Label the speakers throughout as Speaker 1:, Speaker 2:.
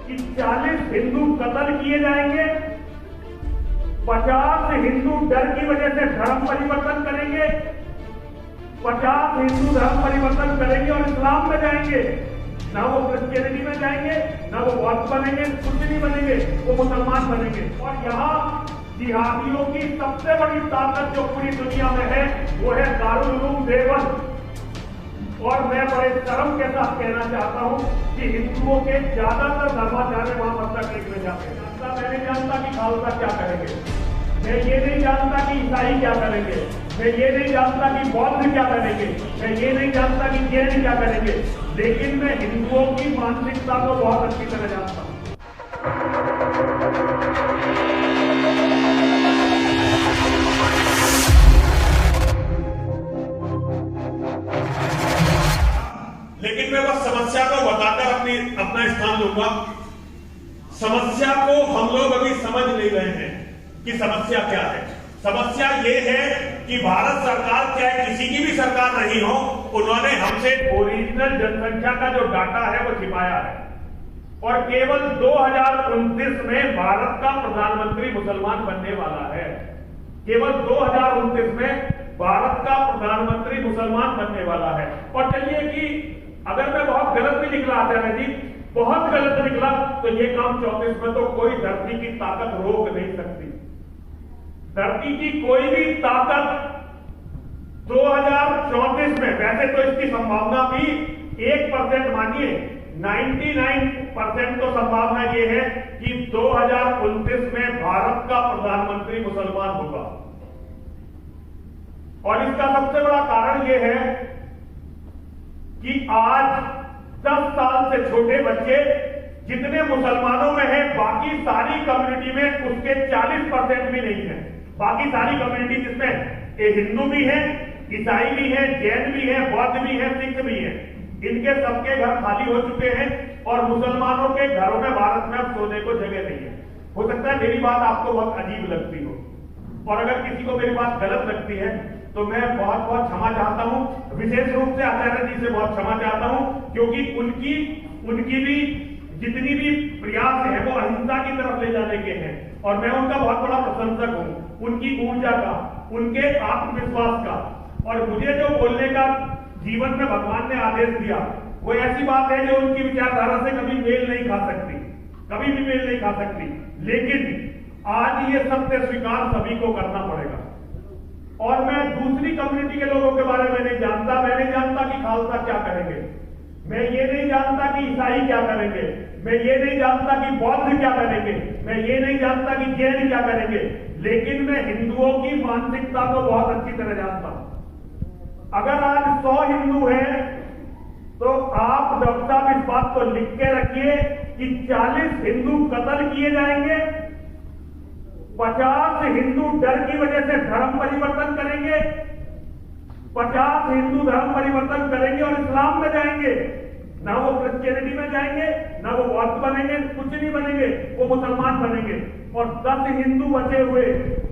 Speaker 1: कि 40 हिंदू कत्ल किए जाएंगे, 50 हिंदू डर की वजह से धर्म परिवर्तन करेंगे, 50 हिंदू धर्म परिवर्तन करेंगे और इस्लाम में जाएंगे। ना वो क्रिश्चियनिटी में जाएंगे, ना वो बौद्ध बनेंगे, कुछ नहीं बनेंगे, वो मुसलमान बनेंगे। और यहाँ जिहादियों की सबसे बड़ी ताकत जो पूरी दुनिया में है वो है दारुल उलूम देवबंद। और मैं बड़े शर्म के साथ कहना चाहता हूँ कि हिंदुओं के ज्यादातर धर्माचार्य वहां मत्था टेकने जाते हैं। मैं नहीं जानता कि खालसा क्या करेंगे, मैं ये नहीं जानता कि ईसाई क्या करेंगे, मैं ये नहीं जानता कि बौद्ध क्या करेंगे, मैं ये नहीं जानता कि जैन क्या करेंगे, लेकिन मैं हिंदुओं की मानसिकता को बहुत अच्छी तरह जानता हूं।
Speaker 2: लेकिन मैं बस समस्या को बताकर अपना स्थान लूंगा। समस्या को हम लोग अभी समझ नहीं रहे हैं कि समस्या क्या है। समस्या ये है कि भारत सरकार, चाहे किसी की भी सरकार नहीं हो, उन्होंने हमसे ओरिजिनल जनसंख्या का जो डाटा है वो छिपाया है। और केवल 2029 में भारत का प्रधानमंत्री मुसलमान बनने वाला है। केवल 2029 में भारत का प्रधानमंत्री मुसलमान बनने वाला है। और चलिए कि अगर मैं बहुत गलत भी निकला आचार्य जी, बहुत गलत निकला, तो ये काम 34 में तो कोई धरती की ताकत रोक नहीं सकती। धरती की कोई भी ताकत 2034 में, वैसे तो इसकी संभावना भी 1% मानिए, 99% तो संभावना ये है कि 2029 में भारत का प्रधानमंत्री मुसलमान होगा। और इसका सबसे बड़ा कारण यह है कि आज 10 साल से छोटे बच्चे जितने मुसलमानों में हैं, बाकी सारी कम्युनिटी में उसके 40% भी नहीं है। बाकी सारी कम्युनिटी जिसमें हिंदू भी हैं, ईसाई भी हैं, जैन भी हैं, बौद्ध भी हैं, सिख भी हैं, इनके सबके घर खाली हो चुके हैं और मुसलमानों के घरों में भारत में अब सोने को जगह नहीं है। हो सकता है मेरी बात आपको बहुत अजीब लगती हो, और अगर किसी को मेरी बात गलत लगती है तो मैं बहुत बहुत क्षमा चाहता हूं। विशेष रूप से आचार्य जी से बहुत क्षमा चाहता हूं, क्योंकि उनकी भी जितनी भी प्रयास है वो अहिंसा की तरफ ले जाने के हैं, और मैं उनका बहुत बड़ा प्रशंसक हूं, उनकी ऊर्जा का, उनके आत्मविश्वास का। और मुझे जो बोलने का जीवन में भगवान ने आदेश दिया वो ऐसी बात है जो उनकी विचारधारा से कभी मेल नहीं खा सकती, कभी भी मेल नहीं खा सकती। लेकिन आज ये सत्य स्वीकार सभी को करना पड़ेगा। और मैं दूसरी कम्युनिटी के लोगों के बारे में नहीं जानता, मैं नहीं जानता कि खालसा क्या करेंगे, मैं ये नहीं जानता कि ईसाई क्या करेंगे, मैं ये नहीं जानता कि बौद्ध क्या करेंगे, मैं ये नहीं जानता कि जैन क्या करेंगे, लेकिन मैं हिंदुओं की मानसिकता को बहुत अच्छी तरह जानता हूं। अगर आज 100 हिंदू हैं तो आप डॉक्टर साहब इस बात को लिख के रखिए कि 40 हिंदू कत्ल किए जाएंगे, 50 हिंदू डर की वजह से धर्म परिवर्तन करेंगे, 50 हिंदू धर्म परिवर्तन करेंगे और इस्लाम में जाएंगे। ना वो क्रिश्चियनिटी में जाएंगे, ना वो बौद्ध बनेंगे, कुछ नहीं बनेंगे, वो मुसलमान बनेंगे। और 10 हिंदू बचे हुए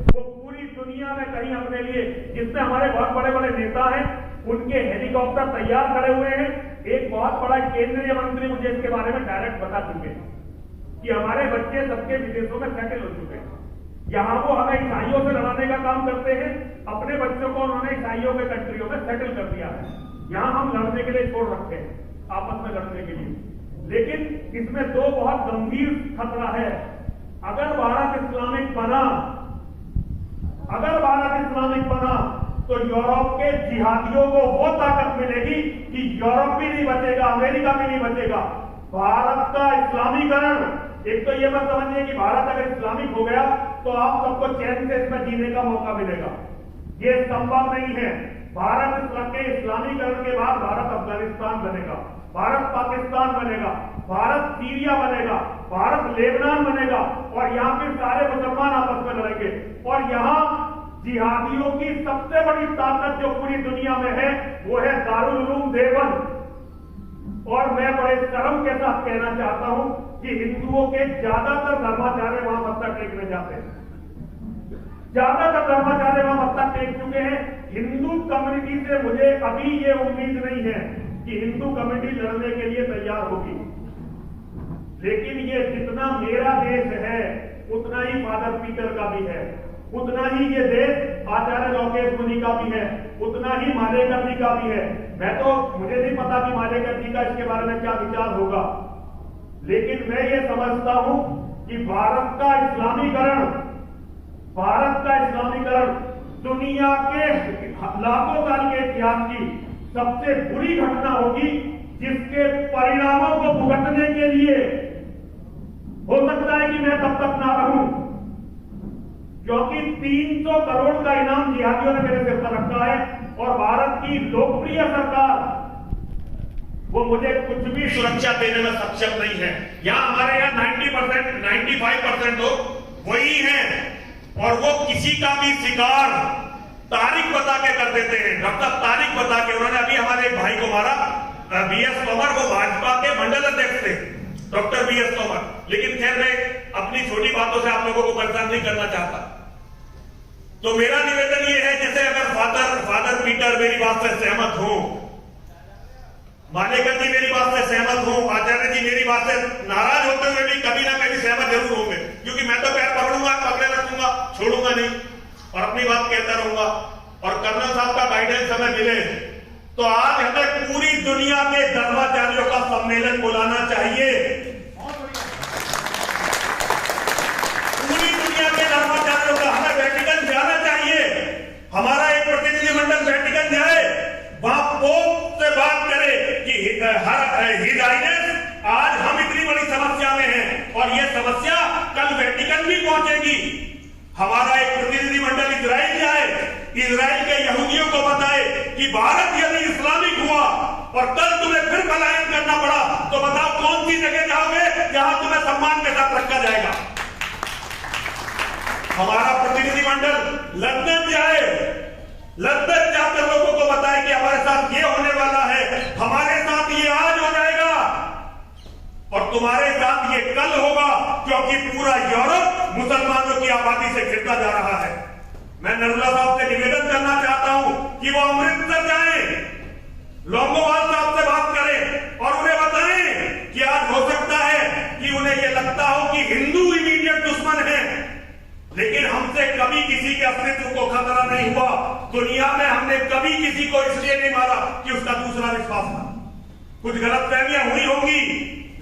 Speaker 2: वो पूरी दुनिया में कहीं अपने लिए, जिसमें हमारे बहुत बड़े बड़े नेता हैं, उनके हेलीकॉप्टर तैयार खड़े हुए हैं। एक बहुत बड़ा केंद्रीय मंत्री मुझे इसके बारे में डायरेक्ट बता चुके हैं कि हमारे बच्चे सबके विदेशों में सेटल हो चुके हैं। यहां वो हमें ईसाइयों से लड़ाने का काम करते हैं, अपने बच्चों को उन्होंने ईसाइयों के कंट्रियों में सेटल कर दिया है। यहां हम लड़ने के लिए छोड़ रखते हैं, आपस में लड़ने के लिए। लेकिन इसमें दो बहुत गंभीर खतरा है। अगर भारत इस्लामिक बना तो यूरोप के जिहादियों को वो ताकत मिलेगी कि यूरोप भी नहीं बचेगा, अमेरिका भी नहीं बचेगा। भारत का इस्लामीकरण, एक तो ये मत समझिए कि भारत अगर इस्लामिक हो गया तो आप सबको चैन से इसमें जीने का मौका मिलेगा, ये संभव नहीं है। भारत के इस्लामीकरण के बाद भारत अफगानिस्तान बनेगा, भारत पाकिस्तान बनेगा, भारत सीरिया बनेगा, भारत लेबनान बनेगा, और यहाँ फिर सारे मुसलमान आपस में लड़ेंगे। और यहाँ जिहादियों की सबसे बड़ी ताकत जो पूरी दुनिया में है वो है दारुल उलूम देवबंद। और मैं बड़े शर्म के साथ कहना चाहता हूं कि हिंदुओं के ज्यादातर धर्माचार्य वहां मत्था टेकने जाते हैं, ज्यादातर धर्माचार्य वहां मत्था टेक चुके हैं। हिंदू कम्युनिटी से मुझे अभी ये उम्मीद नहीं है कि हिंदू कम्युनिटी लड़ने के लिए तैयार होगी, लेकिन ये जितना मेरा देश है उतना ही फादर पीटर का भी है, उतना ही ये देश आचार्य लोकेश मुनि का भी है, उतना ही मालेकर जी का भी है। मुझे नहीं पता कि मालेकर जी का इसके बारे में क्या विचार होगा, लेकिन मैं ये समझता हूं कि भारत का इस्लामीकरण दुनिया के लाखों साल के इतिहास की सबसे बुरी घटना होगी, जिसके परिणामों को भुगतने के लिए हो सकता है कि मैं तब तक ना रहूं, क्योंकि 300 करोड़ का इनाम जिहादियों ने मेरे सिर पर रखा है और भारत की लोकप्रिय सरकार वो मुझे कुछ भी सुरक्षा देने में सक्षम नहीं है। यहां हमारे यहां 90%, 95% लोग वही हैं और वो किसी का भी शिकार तारीख बता के कर देते हैं। डॉक्टर तारीख बता के उन्होंने अभी हमारे एक भाई को मारा, बीएस तोमर, वो भाजपा के मंडल अध्यक्ष थे, डॉक्टर बीएस तोमर। लेकिन खैर मैं अपनी छोटी बातों से आप लोगों को परेशान नहीं करना चाहता। तो मेरा निवेदन ये है, जैसे अगर फादर पीटर मेरी बात से सहमत हो, मालेकर जी मेरी बात से सहमत हो, आचार्य जी मेरी बात से नाराज होते हुए भी कभी ना कभी सहमत जरूर होंगे, क्योंकि मैं तो पैर पकड़ूंगा, पकड़े रखूंगा, छोड़ूंगा नहीं और अपनी बात कहता रहूंगा। और कर्नल साहब का गाइडेंस हमें मिले तो आज हमें पूरी दुनिया के धर्माचार्यों का सम्मेलन बुलाना चाहिए। पूरी दुनिया के धर्माचार्यों का हमें वेटिकन जाना चाहिए। हमारा एक प्रतिनिधिमंडल वेटिकन जाए, वहां पोप से बात करे कि हिज हाइनेस आज हम इतनी बड़ी समस्या में हैं और यह समस्या कल वेटिकन भी पहुंचेगी। हमारा एक प्रतिनिधिमंडल इजराइल जाए, इजराइल के यहूदियों को बताए कि भारत यदि इस्लामिक हुआ और कल तुम्हें फिर पलायन करना पड़ा तो बताओ कौन सी जगह जाओगे जहां तुम्हें सम्मान के साथ रखा जाएगा। हमारा प्रतिनिधिमंडल लंदन जाए, लंदन जाकर लोगों को बताए कि हमारे साथ ये होने वाला है, हमारे साथ ये आज हो जाएगा और तुम्हारे साथ ये कल होगा, क्योंकि पूरा यूरोप मुसलमानों की आबादी से घिरता जा रहा है। मैं नरूला साहब से निवेदन करना चाहता हूं कि वो अमृतसर जाएं, लोंगोवाल साहब से बात करें और उन्हें बताएं कि आज हो सकता है कि उन्हें यह लगता हो कि हिंदू इमीडिएट दुश्मन है, लेकिन हमसे कभी किसी के अस्तित्व को खतरा नहीं हुआ। दुनिया में हमने कभी किसी को इसलिए नहीं मारा कि उसका दूसरा विश्वास था। कुछ गलतफहमियां हुई होंगी,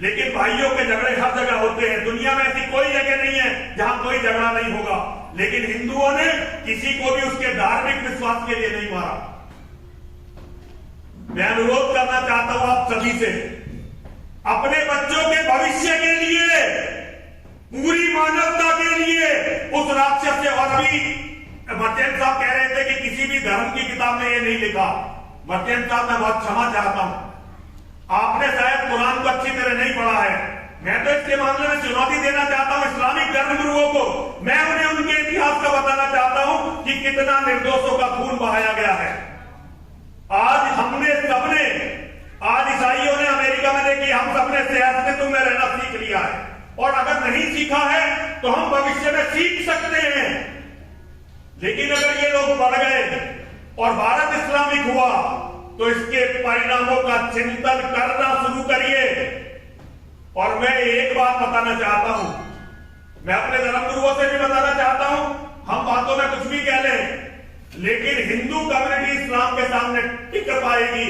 Speaker 2: लेकिन भाइयों के झगड़े हर जगह होते हैं। दुनिया में ऐसी कोई जगह नहीं है जहां कोई झगड़ा नहीं होगा, लेकिन हिंदुओं ने किसी को भी उसके धार्मिक विश्वास के लिए नहीं मारा। मैं अनुरोध करना चाहता हूं आप सभी से, अपने बच्चों के भविष्य के लिए, पूरी मानवता के लिए उस राक्षस से, और अभी मर्चेंट साहब कह रहे थे कि किसी भी धर्म की किताब में ये नहीं लिखा। मर्चेंट साहब मैं बहुत क्षमा चाहता हूं, आपने शायद कुरान को अच्छी तरह नहीं पढ़ा है। मैं तो इसके मामले में चुनौती देना चाहता हूं इस्लामिक धर्मगुरुओं को। मैं उन्हें उनके इतिहास का बताना चाहता हूं कि कितना निर्दोषों का खून बहाया गया है। आज हमने सबने, आज ईसाइयों ने अमेरिका में देखिए, हम सबने सहअस्तित्व में रहना सीख लिया है, और अगर नहीं सीखा है तो हम भविष्य में सीख सकते हैं। लेकिन अगर ये लोग बढ़ गए और भारत इस्लामिक हुआ तो इसके परिणामों का चिंतन करना शुरू करिए। और मैं एक बात बताना चाहता हूं, मैं अपने धर्मगुरुओं से भी बताना चाहता हूं, हम बातों में कुछ भी कह लें, लेकिन हिंदू कम्युनिटी इस्लाम के सामने टिक पाएगी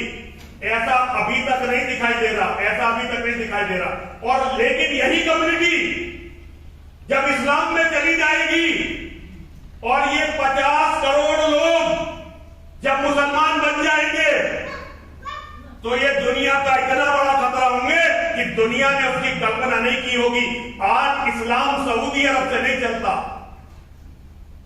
Speaker 2: ऐसा अभी तक नहीं दिखाई दे रहा, ऐसा अभी तक नहीं दिखाई दे रहा। और लेकिन यही कम्युनिटी जब इस्लाम में चली जाएगी और ये 50 करोड़ लोग जब मुसलमान बन जाएंगे तो ये दुनिया का इतना बड़ा खतरा होंगे कि दुनिया ने उसकी कल्पना नहीं की होगी। आज इस्लाम सऊदी अरब से नहीं चलता,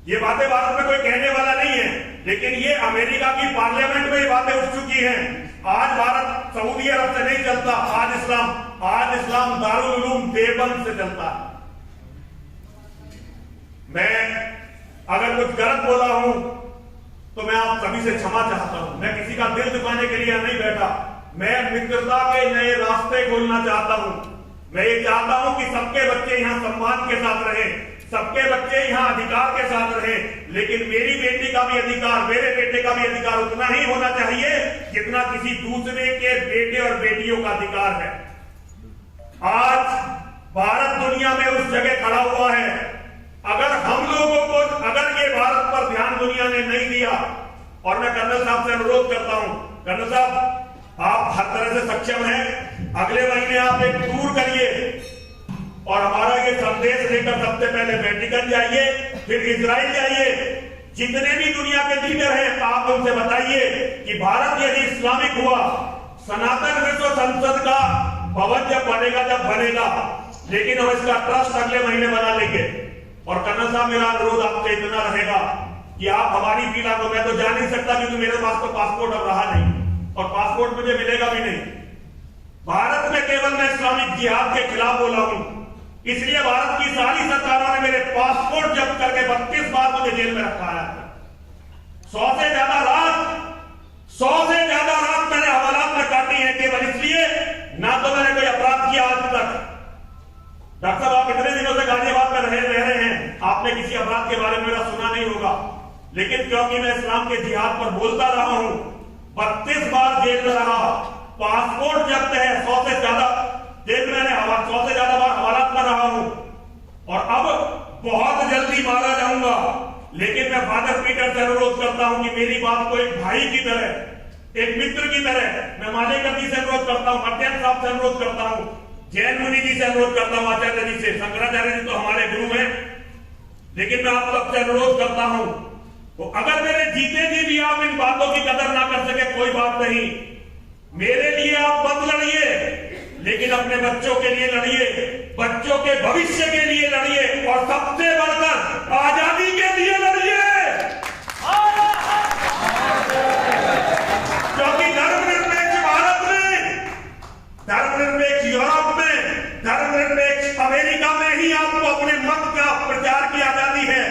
Speaker 2: ये बातें भारत में कोई कहने वाला नहीं है, लेकिन ये अमेरिका की पार्लियामेंट में ये बातें उठ चुकी हैं। आज भारत सऊदी अरब से नहीं चलता, आज इस्लाम दारुल उलूम देवबंद से चलता है। मैं अगर कुछ गलत बोला हूं तो मैं आप सभी से क्षमा चाहता हूं। मैं किसी का दिल दुखाने के लिए नहीं बैठा, मैं मित्रता के नए रास्ते खोलना चाहता हूं। मैं ये चाहता हूं कि सबके बच्चे यहां सम्मान के साथ रहें, सबके बच्चे यहां अधिकार के साथ रहें, लेकिन मेरी बेटी का भी अधिकार, मेरे बेटे का भी अधिकार उतना ही होना चाहिए जितना किसी दूसरे के बेटे और बेटियों का अधिकार है। आज भारत दुनिया में उस जगह खड़ा हुआ है। अगर हम लोगों को, अगर ये भारत पर ध्यान दुनिया ने नहीं दिया, और मैं कर्नल साहब से अनुरोध करता हूं, कर्नल साहब आप हर तरह से सक्षम हैं, अगले महीने आप एक टूर करिए और हमारा ये संदेश लेकर सबसे पहले वेटिकन जाइए, फिर इजराइल जाइए। जितने भी दुनिया के लीडर हैं आप उनसे बताइए कि भारत यदि इस्लामिक हुआ, सनातन विश्व संसद का भवन जब बनेगा, जब बनेगा, लेकिन हम इसका ट्रस्ट अगले महीने बना लेंगे। और कर्नल साहब मेरा अनुरोध आपसे इतना रहेगा कि आप हमारी पीड़ा को, मैं तो जा नहीं सकता क्योंकि मेरे पास तो पासपोर्ट अब रहा नहीं और पासपोर्ट मुझे मिलेगा भी नहीं। भारत में केवल मैं इस्लामिक जिहाद के खिलाफ बोला हूं, इसलिए भारत की सारी सरकारों ने मेरे पासपोर्ट जब्त करके 32 बार मुझे जेल में रखा है। 100 से ज्यादा रात मैंने हवालात में काटी है, केवल इसलिए ना तो मैंने कोई अपराध किया आज तक। डॉक्टर साहब आप इतने दिनों से गाजियाबाद में रह रहे हैं, आपने किसी अपराध के बारे में मेरा सुना नहीं होगा, लेकिन क्योंकि मैं इस्लाम के जिहाद पर बोलता रहा हूं, 32 बार जेल में रहा, पासपोर्ट जब्त है, 100 से ज्यादा जेल में, 100 से ज्यादा बार हवालात में रहा हूं और अब बहुत जल्दी मारा जाऊंगा। लेकिन मैं फादर पीटर से अनुरोध करता हूं कि मेरी बात को एक भाई की तरह, एक मित्र की तरह, मैं मालेकर जी से अनुरोध करता हूं, मर्त्यन साहब से अनुरोध करता हूं, जैन मुनि जी से अनुरोध करता हूं, आचार्य जी से, शंकराचार्य जी तो हमारे गुरु हैं, लेकिन मैं आप सबसे अनुरोध करता हूं, तो अगर मेरे जीते जी भी आप इन बातों की कदर ना कर सके कोई बात नहीं, मेरे लिए आप मत लड़िए, लेकिन अपने बच्चों के लिए लड़िए, बच्चों के भविष्य के लिए लड़िए और सबसे बढ़कर आजादी के लिए लड़िए। क्योंकि धर्मनिरपेक्ष भारत में, धर्मनिरपेक्ष यूरोप में, धर्मनिरपेक्ष अमेरिका में ही आपको अपने मत का प्रचार की आजादी है।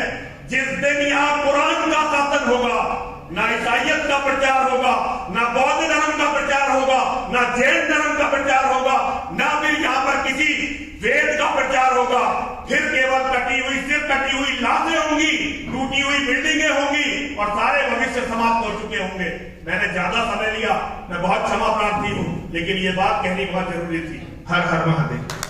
Speaker 2: जिस दिन यहां कुरान का शासन होगा, ना ईसाइयत का प्रचार होगा, ना बौद्ध धर्म का प्रचार होगा, ना जैन धर्म का प्रचार होगा, ना फिर यहाँ पर किसी वेद का प्रचार होगा, फिर केवल सिर्फ कटी हुई लाशें होंगी, टूटी हुई बिल्डिंगें होंगी और सारे भविष्य समाप्त हो चुके होंगे। मैंने ज्यादा समय लिया, मैं बहुत क्षमा प्रार्थी हूं, लेकिन ये बात कहनी बहुत जरूरी थी। हर हर महादेव।